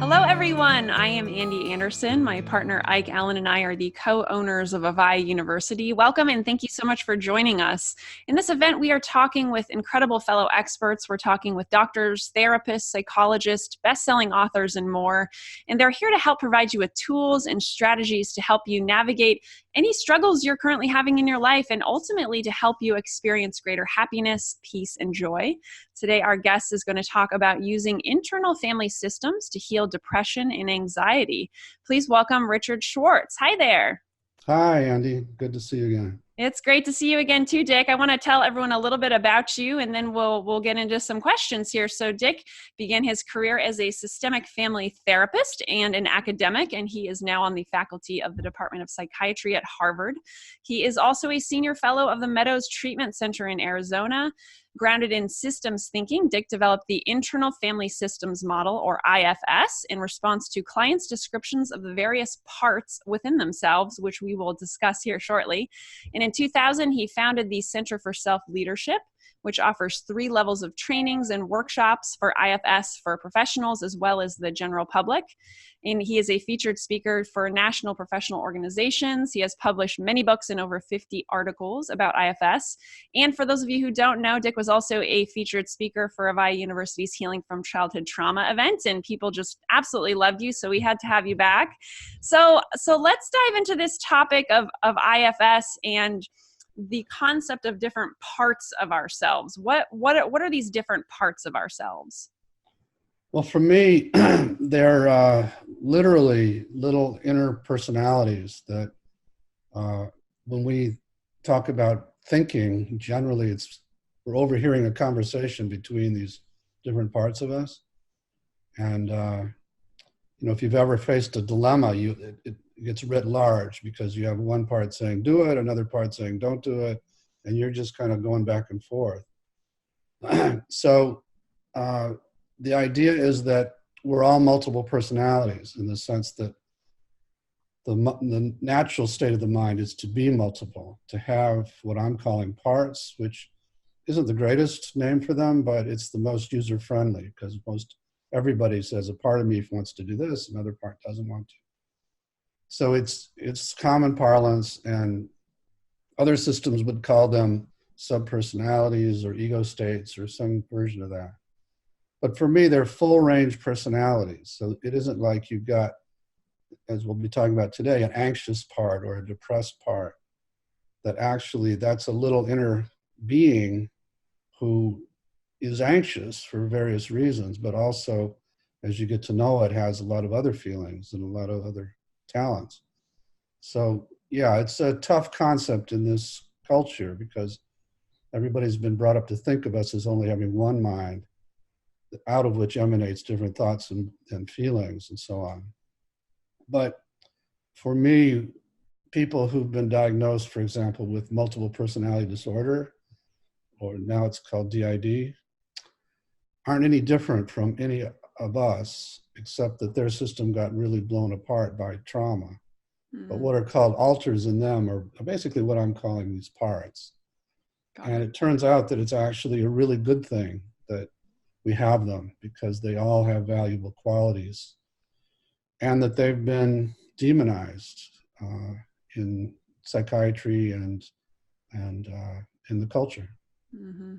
Hello, everyone. I am Andy Anderson. My partner Ike Allen and I are the co-owners of Avaya University. Welcome and thank you so much for joining us. In this event, we are talking with incredible fellow experts. We're talking with doctors, therapists, psychologists, best-selling authors, and more. And they're here to help provide you with tools and strategies to help you navigate any struggles you're currently having in your life and ultimately to help you experience greater happiness, peace, and joy. Today, our guest is going to talk about using internal family systems to heal depression and anxiety. Please welcome Richard Schwartz. Hi there. Hi, Andy. Good to see you again. It's great to see you again too, Dick. I want to tell everyone a little bit about you, and then we'll get into some questions here. So Dick began his career as a systemic family therapist and an academic, and he is now on the faculty of the Department of Psychiatry at Harvard. He is also a senior fellow of the Meadows Treatment Center in Arizona. Grounded in systems thinking, Dick developed the Internal Family Systems Model, or IFS, in response to clients' descriptions of the various parts within themselves, which we will discuss here shortly. And in 2000, he founded the Center for Self-Leadership, which offers 3 levels of trainings and workshops for IFS for professionals as well as the general public. And he is a featured speaker for national professional organizations. He has published many books and over 50 articles about IFS. And for those of you who don't know, Dick was also a featured speaker for Avaya University's Healing from Childhood Trauma event, and people just absolutely loved you, so we had to have you back. So let's dive into this topic of IFS and the concept of different parts of ourselves. What are these different parts of ourselves? Well, for me, they're literally little inner personalities that when we talk about thinking, generally we're overhearing a conversation between these different parts of us. And, if you've ever faced a dilemma, it gets writ large because you have one part saying do it, another part saying don't do it, and you're just kind of going back and forth. So the idea is that we're all multiple personalities in the sense that the natural state of the mind is to be multiple, to have what I'm calling parts, which isn't the greatest name for them, but it's the most user-friendly because everybody says a part of me wants to do this, another part doesn't want to. So it's common parlance, and other systems would call them subpersonalities or ego states or some version of that. But for me, they're full range personalities. So it isn't like you've got, as we'll be talking about today, an anxious part or a depressed part. That's a little inner being who is anxious for various reasons, but also, as you get to know it, has a lot of other feelings and a lot of other talents. So yeah, it's a tough concept in this culture because everybody's been brought up to think of us as only having one mind, out of which emanates different thoughts and feelings and so on. But for me, people who've been diagnosed, for example, with multiple personality disorder, or now it's called DID, aren't any different from any of us, except that their system got really blown apart by trauma. Mm-hmm. But what are called alters in them are basically what I'm calling these parts. And it turns out that it's actually a really good thing that we have them because they all have valuable qualities and that they've been demonized in psychiatry and in the culture. Mm-hmm.